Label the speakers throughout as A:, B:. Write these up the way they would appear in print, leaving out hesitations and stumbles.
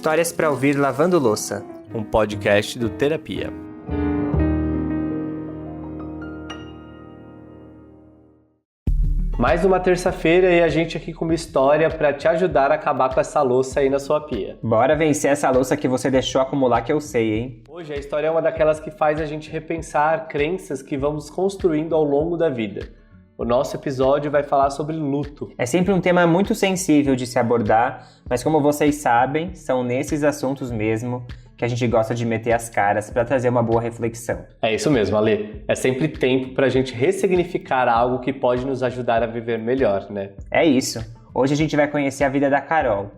A: Histórias para ouvir lavando louça.
B: Um podcast do Terapia. Mais uma terça-feira e a gente aqui com uma história para te ajudar a acabar com essa louça aí na sua pia.
A: Bora vencer essa louça que você deixou acumular que eu sei, hein?
B: Hoje a história é uma daquelas que faz a gente repensar crenças que vamos construindo ao longo da vida. O nosso episódio vai falar sobre luto.
A: É sempre um tema muito sensível de se abordar, mas como vocês sabem, são nesses assuntos mesmo que a gente gosta de meter as caras para trazer uma boa reflexão.
B: É isso mesmo, Ale. É sempre tempo para a gente ressignificar algo que pode nos ajudar a viver melhor, né?
A: É isso. Hoje a gente vai conhecer a vida da Carol.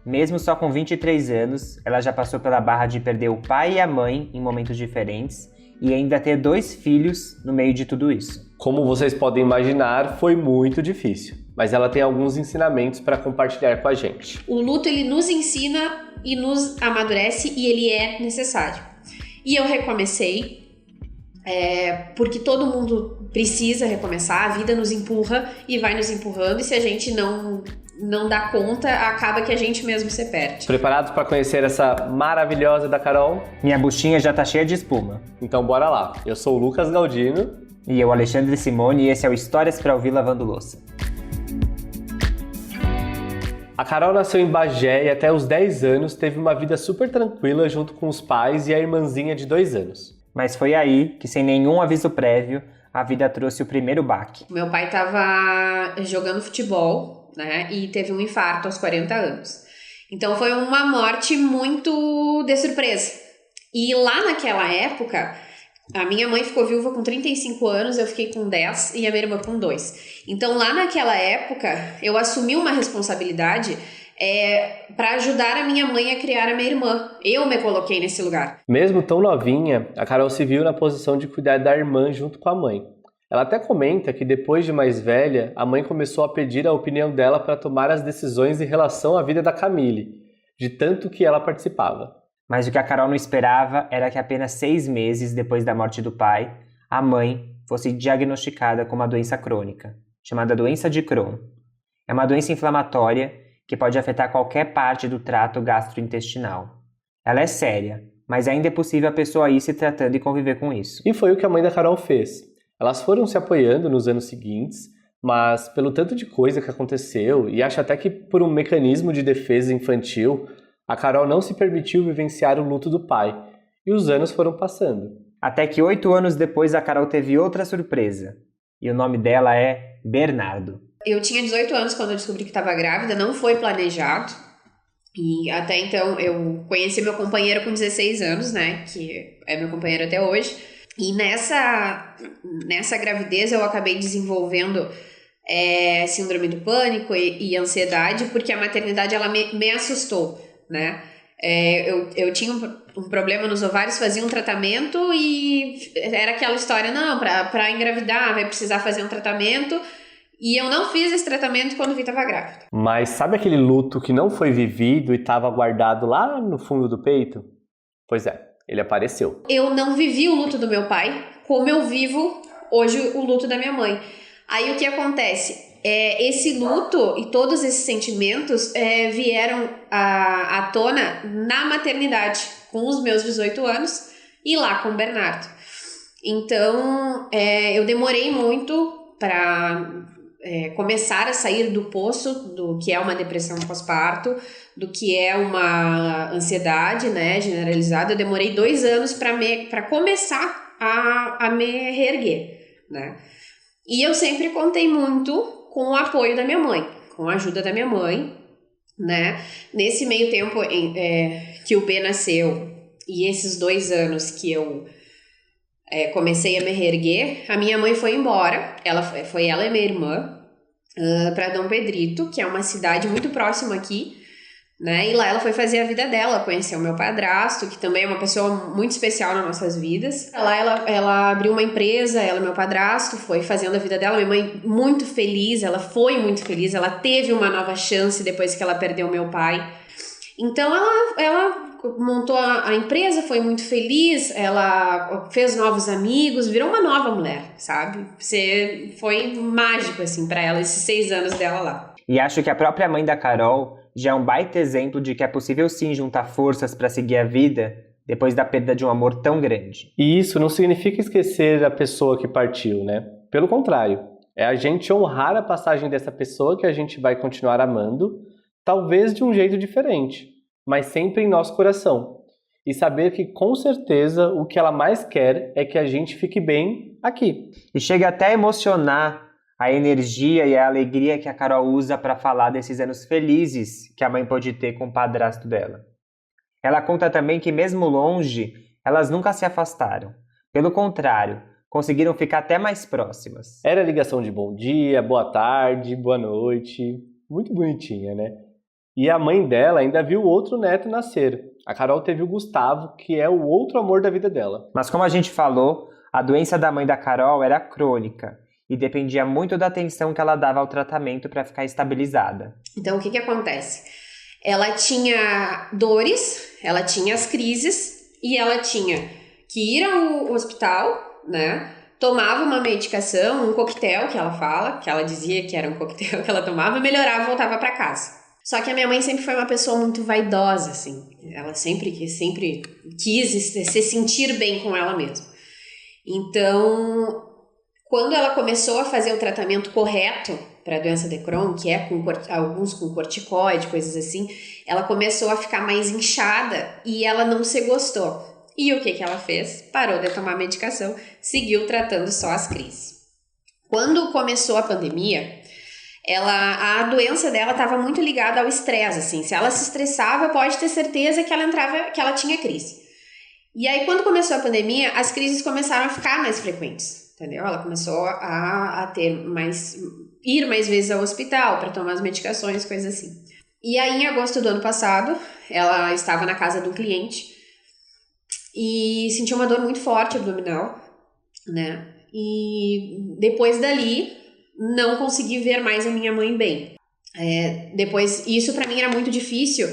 A: Mesmo só com 23 anos, ela já passou pela barra de perder o pai e a mãe em momentos diferentes e ainda ter 2 filhos no meio de tudo isso.
B: Como vocês podem imaginar, foi muito difícil, mas ela tem alguns ensinamentos para compartilhar com a gente.
C: O luto, ele nos ensina e nos amadurece e ele é necessário. E eu recomecei, porque todo mundo precisa recomeçar, a vida nos empurra e vai nos empurrando, e se a gente não dá conta, acaba que a gente mesmo se perde.
B: Preparados para conhecer essa maravilhosa da Carol?
A: Minha buchinha já tá cheia de espuma.
B: Então bora lá. Eu sou o Lucas Galdino.
A: E eu, Alexandre Simone, e esse é o Histórias para ouvir lavando louça.
B: A Carol nasceu em Bagé e até os 10 anos teve uma vida super tranquila junto com os pais e a irmãzinha de 2 anos.
A: Mas foi aí que, sem nenhum aviso prévio, a vida trouxe o primeiro baque.
C: Meu pai estava jogando futebol, né, e teve um infarto aos 40 anos. Então foi uma morte muito de surpresa. E lá naquela época, a minha mãe ficou viúva com 35 anos, eu fiquei com 10 e a minha irmã com 2. Então lá naquela época, eu assumi uma responsabilidade para ajudar a minha mãe a criar a minha irmã. Eu me coloquei nesse lugar.
B: Mesmo tão novinha, a Carol se viu na posição de cuidar da irmã junto com a mãe. Ela até comenta que depois de mais velha, a mãe começou a pedir a opinião dela para tomar as decisões em relação à vida da Camille, de tanto que ela participava.
A: Mas o que a Carol não esperava era que apenas 6 meses depois da morte do pai, a mãe fosse diagnosticada com uma doença crônica, chamada doença de Crohn. É uma doença inflamatória que pode afetar qualquer parte do trato gastrointestinal. Ela é séria, mas ainda é possível a pessoa ir se tratando e conviver com isso.
B: E foi o que a mãe da Carol fez. Elas foram se apoiando nos anos seguintes, mas pelo tanto de coisa que aconteceu, e acho até que por um mecanismo de defesa infantil, a Carol não se permitiu vivenciar o luto do pai, e os anos foram passando.
A: Até que 8 anos depois a Carol teve outra surpresa, e o nome dela é Bernardo.
C: Eu tinha 18 anos quando eu descobri que estava grávida, não foi planejado, e até então eu conheci meu companheiro com 16 anos, né, que é meu companheiro até hoje, e nessa gravidez eu acabei desenvolvendo síndrome do pânico e ansiedade, porque a maternidade ela me assustou, né? Eu tinha um problema nos ovários, fazia um tratamento e era aquela história, não, pra engravidar vai precisar fazer um tratamento, e eu não fiz esse tratamento quando vi que estava grávida.
B: Mas sabe aquele luto que não foi vivido e estava guardado lá no fundo do peito? Pois é, ele apareceu.
C: Eu não vivi o luto do meu pai como eu vivo hoje o luto da minha mãe. Aí o que acontece? Esse luto e todos esses sentimentos vieram à tona na maternidade, com os meus 18 anos e lá com o Bernardo. Então, eu demorei muito para começar a sair do poço do que é uma depressão pós-parto, do que é uma ansiedade, né, generalizada. Eu demorei 2 anos para começar a me reerguer, né? E eu sempre contei muito com o apoio da minha mãe, com a ajuda da minha mãe, né? Nesse meio tempo que o B nasceu e esses 2 anos que eu comecei a me reerguer, a minha mãe foi embora, ela e minha irmã, para Dom Pedrito, que é uma cidade muito próxima aqui, né? E lá ela foi fazer a vida dela, conheceu o meu padrasto, que também é uma pessoa muito especial nas nossas vidas. Lá ela abriu uma empresa, ela e meu padrasto, foi fazendo a vida dela. Minha mãe muito feliz, ela foi muito feliz, ela teve uma nova chance depois que ela perdeu meu pai. Então ela montou a empresa, foi muito feliz, ela fez novos amigos, virou uma nova mulher, sabe? Foi mágico assim para ela esses 6 anos dela lá.
A: E acho que a própria mãe da Carol já é um baita exemplo de que é possível sim juntar forças para seguir a vida depois da perda de um amor tão grande.
B: E isso não significa esquecer a pessoa que partiu, né? Pelo contrário, é a gente honrar a passagem dessa pessoa que a gente vai continuar amando, talvez de um jeito diferente, mas sempre em nosso coração. E saber que, com certeza, o que ela mais quer é que a gente fique bem aqui.
A: E chega até a emocionar a energia e a alegria que a Carol usa para falar desses anos felizes que a mãe pôde ter com o padrasto dela. Ela conta também que, mesmo longe, elas nunca se afastaram. Pelo contrário, conseguiram ficar até mais próximas.
B: Era ligação de bom dia, boa tarde, boa noite. Muito bonitinha, né? E a mãe dela ainda viu outro neto nascer. A Carol teve o Gustavo, que é o outro amor da vida dela.
A: Mas como a gente falou, a doença da mãe da Carol era crônica e dependia muito da atenção que ela dava ao tratamento para ficar estabilizada.
C: Então, o que acontece? Ela tinha dores, ela tinha as crises e ela tinha que ir ao hospital, né? Tomava uma medicação, um coquetel que ela fala, que ela dizia que era um coquetel que ela tomava, melhorava e voltava para casa. Só que a minha mãe sempre foi uma pessoa muito vaidosa, assim. Ela sempre quis se sentir bem com ela mesma. Então, quando ela começou a fazer o tratamento correto para a doença de Crohn, que é alguns com corticoide, coisas assim, ela começou a ficar mais inchada e ela não se gostou. E o que ela fez? Parou de tomar medicação, seguiu tratando só as crises. Quando começou a pandemia, a doença dela estava muito ligada ao estresse, assim. Se ela se estressava, pode ter certeza que ela tinha crise. E aí, quando começou a pandemia, as crises começaram a ficar mais frequentes, entendeu? Ela começou a ir mais vezes ao hospital para tomar as medicações, coisas assim. E aí, em agosto do ano passado, ela estava na casa de um cliente e sentiu uma dor muito forte abdominal, né? E depois dali, não consegui ver mais a minha mãe bem. Depois, isso pra mim era muito difícil.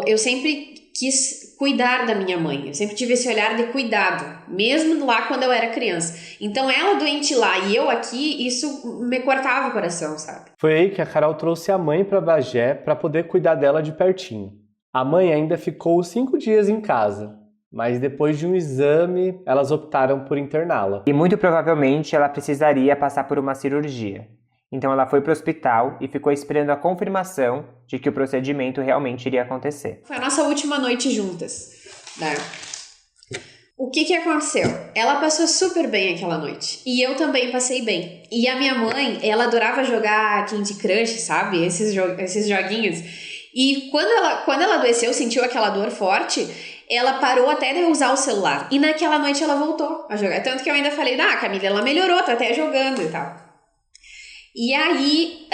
C: Eu sempre quis cuidar da minha mãe. Eu sempre tive esse olhar de cuidado, mesmo lá quando eu era criança. Então, ela doente lá e eu aqui, isso me cortava o coração, sabe?
B: Foi aí que a Carol trouxe a mãe para Bagé para poder cuidar dela de pertinho. A mãe ainda ficou 5 dias em casa, mas depois de um exame, elas optaram por interná-la.
A: E muito provavelmente ela precisaria passar por uma cirurgia. Então ela foi para o hospital e ficou esperando a confirmação de que o procedimento realmente iria acontecer.
C: Foi a nossa última noite juntas, né? O que aconteceu? Ela passou super bem aquela noite. E eu também passei bem. E a minha mãe, ela adorava jogar Candy Crush, sabe? Esses joguinhos. E quando ela adoeceu, sentiu aquela dor forte, ela parou até de usar o celular. E naquela noite ela voltou a jogar. Tanto que eu ainda falei, Camila, ela melhorou, tá até jogando e tal. E aí,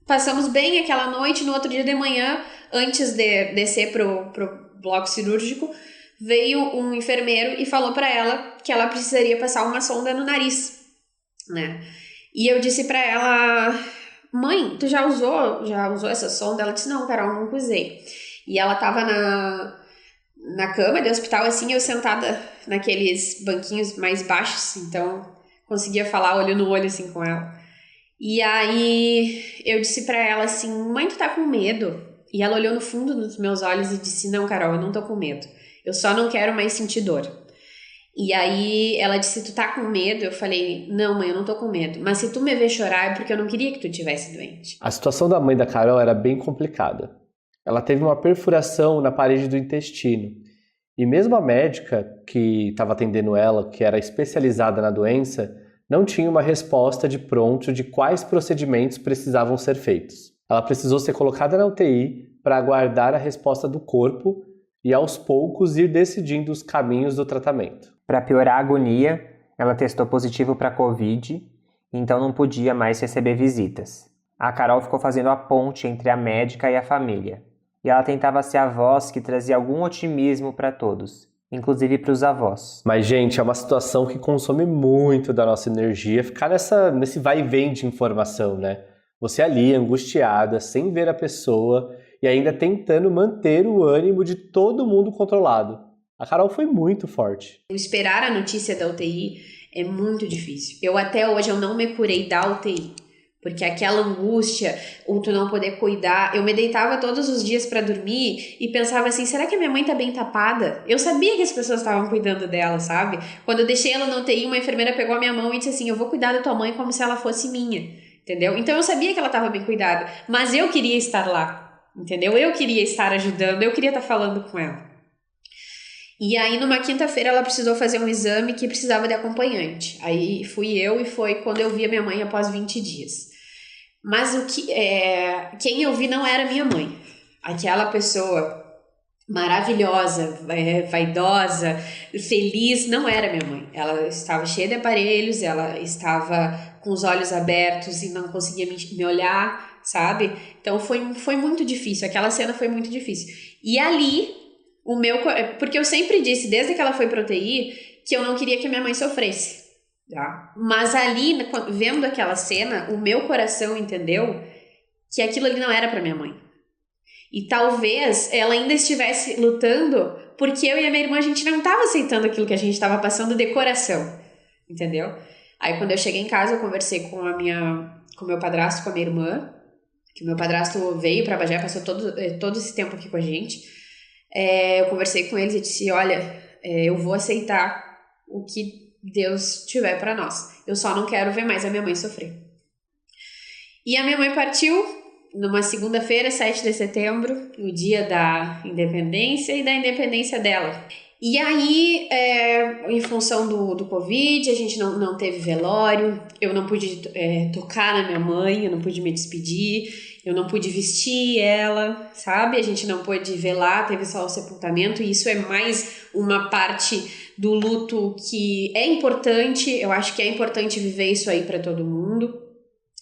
C: passamos bem aquela noite. No outro dia de manhã, antes de descer pro bloco cirúrgico, veio um enfermeiro e falou pra ela que ela precisaria passar uma sonda no nariz, né? E eu disse pra ela, mãe, tu já usou essa sonda? Ela disse, não, Carol, nunca usei. E ela tava na cama do hospital, assim, eu sentada naqueles banquinhos mais baixos, então conseguia falar olho no olho, assim, com ela. E aí eu disse pra ela assim, mãe, tu tá com medo? E ela olhou no fundo dos meus olhos e disse, não, Carol, eu não tô com medo. Eu só não quero mais sentir dor. E aí ela disse, tu tá com medo? Eu falei, não, mãe, eu não tô com medo. Mas se tu me ver chorar é porque eu não queria que tu tivesse doente.
B: A situação da mãe da Carol era bem complicada. Ela teve uma perfuração na parede do intestino. E mesmo a médica que estava atendendo ela, que era especializada na doença, não tinha uma resposta de pronto de quais procedimentos precisavam ser feitos. Ela precisou ser colocada na UTI para aguardar a resposta do corpo e aos poucos ir decidindo os caminhos do tratamento.
A: Para piorar a agonia, ela testou positivo para Covid, então não podia mais receber visitas. A Carol ficou fazendo a ponte entre a médica e a família. E ela tentava ser a voz que trazia algum otimismo para todos, inclusive para os avós.
B: Mas, gente, é uma situação que consome muito da nossa energia ficar nesse vai e vem de informação, né? Você ali, angustiada, sem ver a pessoa e ainda tentando manter o ânimo de todo mundo controlado. A Carol foi muito forte.
C: Esperar a notícia da UTI é muito difícil. Até hoje eu não me curei da UTI. Porque aquela angústia, ou tu não poder cuidar, eu me deitava todos os dias pra dormir e pensava assim, será que a minha mãe tá bem tapada? Eu sabia que as pessoas estavam cuidando dela, sabe? Quando eu deixei ela no UTI, uma enfermeira pegou a minha mão e disse assim, eu vou cuidar da tua mãe como se ela fosse minha, entendeu? Então eu sabia que ela tava bem cuidada, mas eu queria estar lá, entendeu? Eu queria estar ajudando, eu queria estar falando com ela. E aí, numa quinta-feira, ela precisou fazer um exame que precisava de acompanhante. Aí fui eu e foi quando eu vi a minha mãe após 20 dias. Mas quem eu vi não era minha mãe. Aquela pessoa maravilhosa, vaidosa, feliz, não era minha mãe. Ela estava cheia de aparelhos, ela estava com os olhos abertos e não conseguia me olhar, sabe? Então foi muito difícil, aquela cena foi muito difícil. E ali, porque eu sempre disse, desde que ela foi pra UTI, que eu não queria que minha mãe sofresse. Tá? Mas ali, vendo aquela cena, o meu coração entendeu que aquilo ali não era pra minha mãe. E talvez ela ainda estivesse lutando porque eu e a minha irmã, a gente não tava aceitando aquilo que a gente tava passando de coração, entendeu? Aí quando eu cheguei em casa, eu conversei com o meu padrasto, com a minha irmã, que o meu padrasto veio pra Bagé, passou todo esse tempo aqui com a gente. Eu conversei com eles e disse, olha, eu vou aceitar o que Deus tiver pra nós. Eu só não quero ver mais a minha mãe sofrer. E a minha mãe partiu numa segunda-feira, 7 de setembro, no dia da independência e da independência dela. E aí, em função do Covid, a gente não teve velório, eu não pude tocar na minha mãe, eu não pude me despedir, eu não pude vestir ela, sabe? A gente não pôde velar, teve só o sepultamento, e isso é mais uma parte do luto que é importante, eu acho que é importante viver isso aí para todo mundo,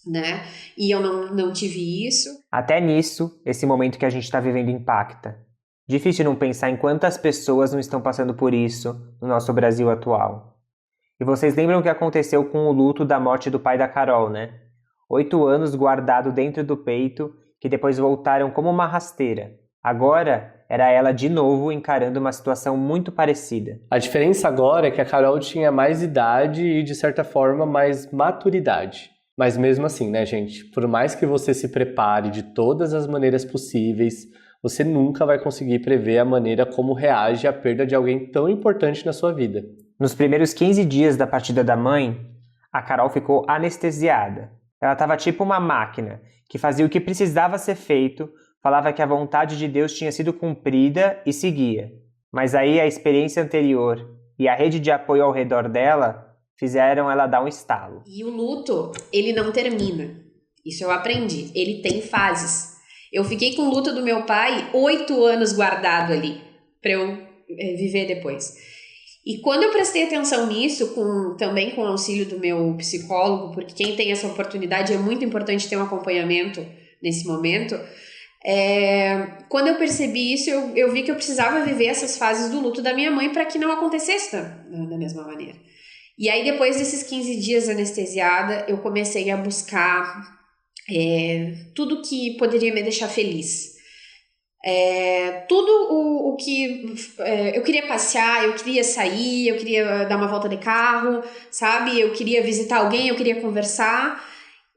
C: né? E eu não tive isso.
A: Até nisso, esse momento que a gente está vivendo impacta. Difícil não pensar em quantas pessoas não estão passando por isso no nosso Brasil atual. E vocês lembram o que aconteceu com o luto da morte do pai da Carol, né? 8 anos guardado dentro do peito, que depois voltaram como uma rasteira. Agora era ela de novo encarando uma situação muito parecida.
B: A diferença agora é que a Carol tinha mais idade e, de certa forma, mais maturidade. Mas mesmo assim, né, gente? Por mais que você se prepare de todas as maneiras possíveis, você nunca vai conseguir prever a maneira como reage a perda de alguém tão importante na sua vida.
A: Nos primeiros 15 dias da partida da mãe, a Carol ficou anestesiada. Ela estava tipo uma máquina, que fazia o que precisava ser feito, falava que a vontade de Deus tinha sido cumprida e seguia. Mas aí a experiência anterior e a rede de apoio ao redor dela fizeram ela dar um estalo.
C: E o luto, ele não termina. Isso eu aprendi. Ele tem fases. Eu fiquei com o luto do meu pai 8 anos guardado ali, para eu viver depois. E quando eu prestei atenção nisso, também com o auxílio do meu psicólogo, porque quem tem essa oportunidade é muito importante ter um acompanhamento nesse momento, quando eu percebi isso, eu vi que eu precisava viver essas fases do luto da minha mãe para que não acontecesse da mesma maneira. E aí, depois desses 15 dias anestesiada, eu comecei a buscar tudo que poderia me deixar feliz. Tudo o que eu queria passear, eu queria sair, eu queria dar uma volta de carro, sabe? Eu queria visitar alguém, eu queria conversar.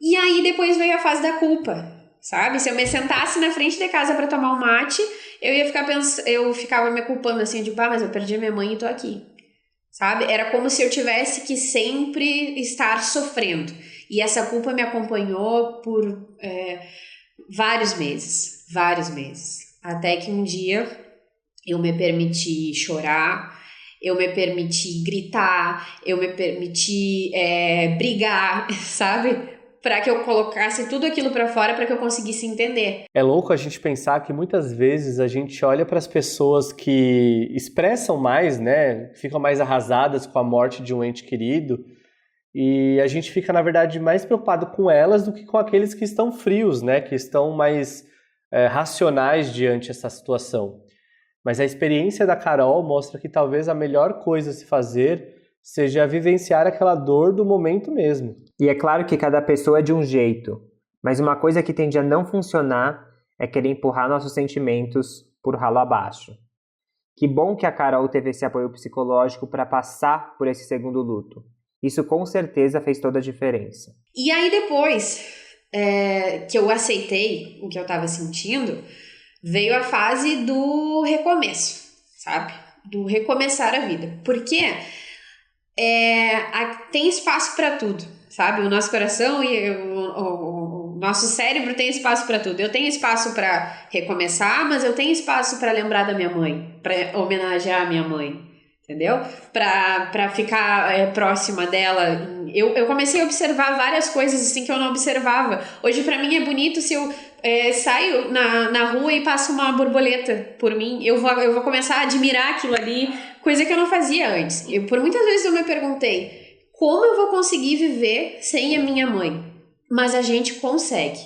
C: E aí depois veio a fase da culpa, sabe? Se eu me sentasse na frente de casa para tomar um mate, eu ficava me culpando assim, de mas eu perdi minha mãe e tô aqui, sabe? Era como se eu tivesse que sempre estar sofrendo. E essa culpa me acompanhou por vários meses. Até que um dia eu me permiti chorar, eu me permiti gritar, eu me permiti brigar, sabe? Para que eu colocasse tudo aquilo para fora, para que eu conseguisse entender.
B: É louco a gente pensar que muitas vezes a gente olha para as pessoas que expressam mais, né? Ficam mais arrasadas com a morte de um ente querido, e a gente fica, na verdade, mais preocupado com elas do que com aqueles que estão frios, né? Que estão mais racionais diante dessa situação. Mas a experiência da Carol mostra que talvez a melhor coisa a se fazer seja vivenciar aquela dor do momento mesmo.
A: E é claro que cada pessoa é de um jeito, mas uma coisa que tende a não funcionar é querer empurrar nossos sentimentos por ralo abaixo. Que bom que a Carol teve esse apoio psicológico para passar por esse segundo luto. Isso com certeza fez toda a diferença.
C: E aí depois que eu aceitei o que eu tava sentindo, veio a fase do recomeço, sabe? Do recomeçar a vida. Porque tem espaço para tudo, sabe? O nosso coração e o nosso cérebro tem espaço para tudo. Eu tenho espaço para recomeçar, mas eu tenho espaço para lembrar da minha mãe, para homenagear a minha mãe, entendeu? Para ficar próxima dela. Eu comecei a observar várias coisas assim que eu não observava. Hoje para mim é bonito se eu saio na rua e passo uma borboleta por mim, eu vou começar a admirar aquilo ali, coisa que eu não fazia antes. Por muitas vezes eu me perguntei, como eu vou conseguir viver sem a minha mãe? Mas a gente consegue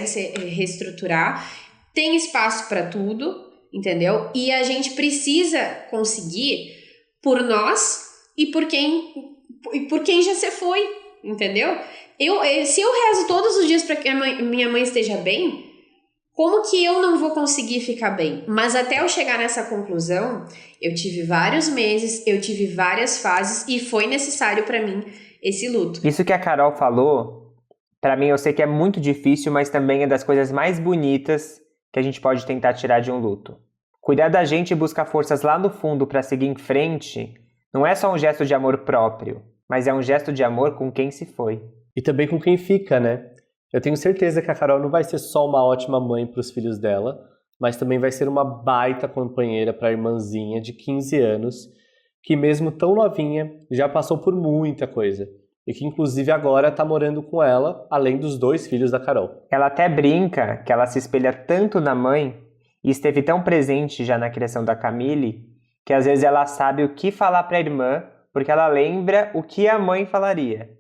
C: se reestruturar, tem espaço para tudo, entendeu? E a gente precisa conseguir por nós e por quem já se foi, entendeu? Se eu rezo todos os dias para que minha mãe esteja bem, como que eu não vou conseguir ficar bem? Mas até eu chegar nessa conclusão, eu tive vários meses, eu tive várias fases e foi necessário para mim esse luto.
A: Isso que a Carol falou, pra mim eu sei que é muito difícil, mas também é das coisas mais bonitas que a gente pode tentar tirar de um luto. Cuidar da gente e buscar forças lá no fundo pra seguir em frente não é só um gesto de amor próprio, mas é um gesto de amor com quem se foi.
B: E também com quem fica, né? Eu tenho certeza que a Carol não vai ser só uma ótima mãe pros filhos dela, mas também vai ser uma baita companheira pra irmãzinha de 15 anos, que mesmo tão novinha, já passou por muita coisa. E que inclusive agora tá morando com ela, além dos 2 filhos da Carol.
A: Ela até brinca que ela se espelha tanto na mãe e esteve tão presente já na criação da Camille, que às vezes ela sabe o que falar pra irmã, porque ela lembra o que a mãe falaria.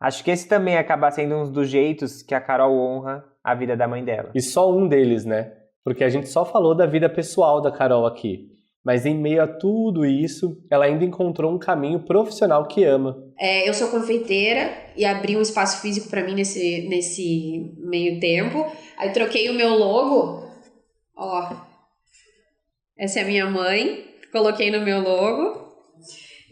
A: Acho que esse também acaba sendo um dos jeitos que a Carol honra a vida da mãe dela.
B: E só um deles, né? Porque a gente só falou da vida pessoal da Carol aqui. Mas em meio a tudo isso, ela ainda encontrou um caminho profissional que ama.
C: Eu sou confeiteira e abri um espaço físico para mim nesse meio tempo. Aí troquei o meu logo. Ó, essa é a minha mãe. Coloquei no meu logo.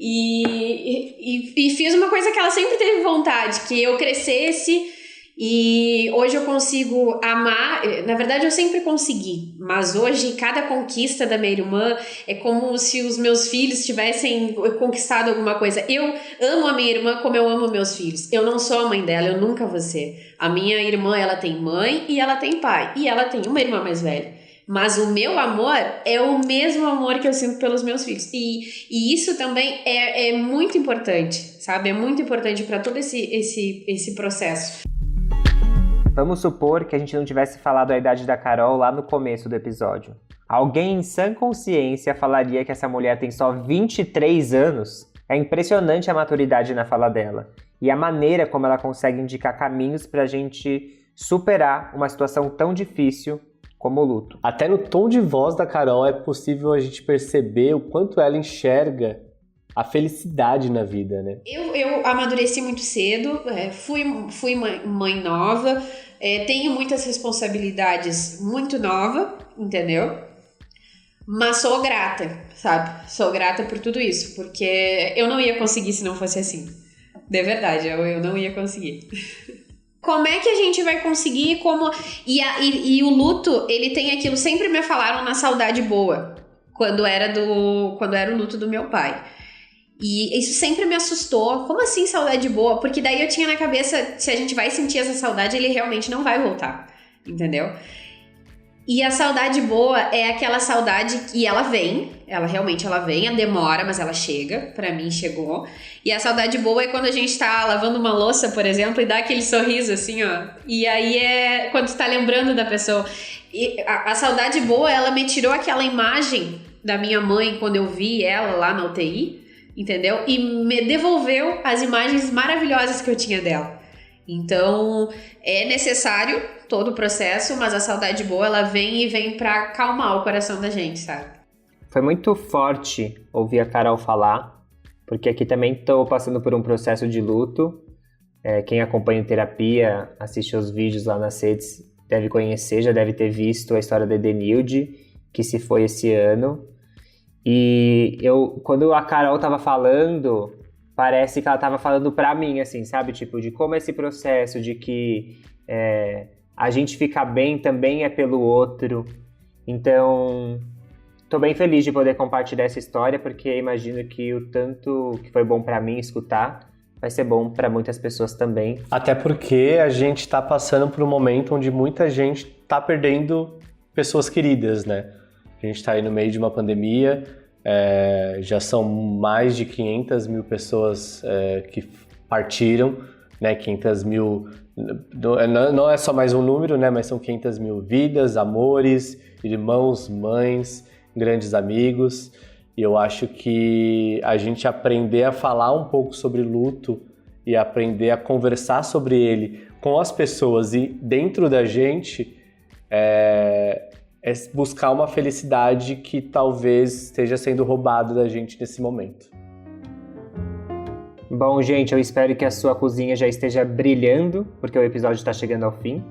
C: E fiz uma coisa que ela sempre teve vontade, que eu crescesse e hoje eu consigo amar. Na verdade eu sempre consegui, mas hoje cada conquista da minha irmã é como se os meus filhos tivessem conquistado alguma coisa. Eu amo a minha irmã como eu amo meus filhos. Eu não sou a mãe dela, eu nunca vou ser. A minha irmã, ela tem mãe e ela tem pai, e ela tem uma irmã mais velha. Mas o meu amor é o mesmo amor que eu sinto pelos meus filhos. E isso também é muito importante, sabe? É muito importante para todo esse processo.
A: Vamos supor que a gente não tivesse falado a idade da Carol lá no começo do episódio. Alguém em sã consciência falaria que essa mulher tem só 23 anos? É impressionante a maturidade na fala dela. E a maneira como ela consegue indicar caminhos pra gente superar uma situação tão difícil como o luto.
B: Até no tom de voz da Carol é possível a gente perceber o quanto ela enxerga a felicidade na vida, né?
C: Eu amadureci muito cedo, fui mãe nova, tenho muitas responsabilidades muito nova, entendeu? Mas sou grata, sabe? Sou grata por tudo isso, porque eu não ia conseguir se não fosse assim. De verdade, eu não ia conseguir. Como é que a gente vai conseguir? E o luto, ele tem aquilo, sempre me falaram na saudade boa, quando era o luto do meu pai. E isso sempre me assustou. Como assim saudade boa? Porque daí eu tinha na cabeça, se a gente vai sentir essa saudade, ele realmente não vai voltar, entendeu? E a saudade boa é aquela saudade que ela vem, ela vem, demora, mas ela chega, pra mim chegou. E a saudade boa é quando a gente tá lavando uma louça, por exemplo, e dá aquele sorriso assim, ó. E aí é quando tu tá lembrando da pessoa. E a saudade boa, ela me tirou aquela imagem da minha mãe quando eu vi ela lá na UTI, entendeu? E me devolveu as imagens maravilhosas que eu tinha dela. Então, é necessário todo o processo, mas a saudade boa, ela vem pra acalmar o coração da gente, sabe?
A: Foi muito forte ouvir a Carol falar, porque aqui também estou passando por um processo de luto. Quem acompanha terapia, assiste os vídeos lá nas redes, deve conhecer, já deve ter visto a história da Edenilde, que se foi esse ano. E quando a Carol estava falando, parece que ela tava falando pra mim, assim, sabe? Tipo, de como esse processo de que a gente ficar bem também é pelo outro. Então, tô bem feliz de poder compartilhar essa história, porque imagino que o tanto que foi bom pra mim escutar, vai ser bom pra muitas pessoas também.
B: Até porque a gente tá passando por um momento onde muita gente tá perdendo pessoas queridas, né? A gente tá aí no meio de uma pandemia, já são mais de 500 mil pessoas que partiram, né? 500 mil, não é só mais um número, né? Mas são 500 mil vidas, amores, irmãos, mães, grandes amigos. E eu acho que a gente aprender a falar um pouco sobre luto e aprender a conversar sobre ele com as pessoas e dentro da gente é buscar uma felicidade que talvez esteja sendo roubado da gente nesse momento.
A: Bom, gente, eu espero que a sua cozinha já esteja brilhando, porque o episódio está chegando ao fim.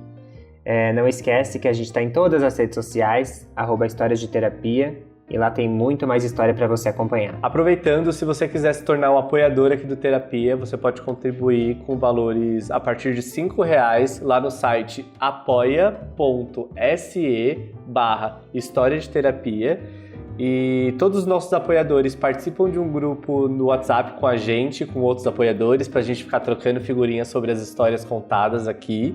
A: Não esquece que a gente está em todas as redes sociais, @Histórias de Terapia, e lá tem muito mais história para você acompanhar.
B: Aproveitando, se você quiser se tornar um apoiador aqui do Terapia, você pode contribuir com valores a partir de R$5 lá no site apoia.se/História de Terapia. E todos os nossos apoiadores participam de um grupo no WhatsApp com a gente, com outros apoiadores, para a gente ficar trocando figurinhas sobre as histórias contadas aqui.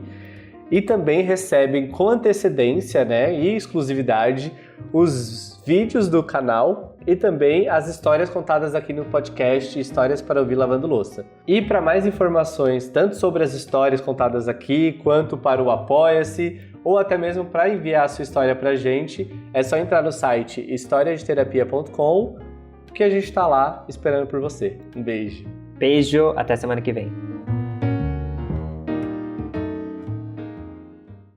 B: E também recebem com antecedência, né, e exclusividade os vídeos do canal e também as histórias contadas aqui no podcast Histórias para Ouvir Lavando Louça. E para mais informações, tanto sobre as histórias contadas aqui, quanto para o Apoia-se, ou até mesmo para enviar a sua história para a gente, é só entrar no site historiadeterapia.com, que a gente está lá esperando por você. Um beijo.
A: Beijo, até semana que vem.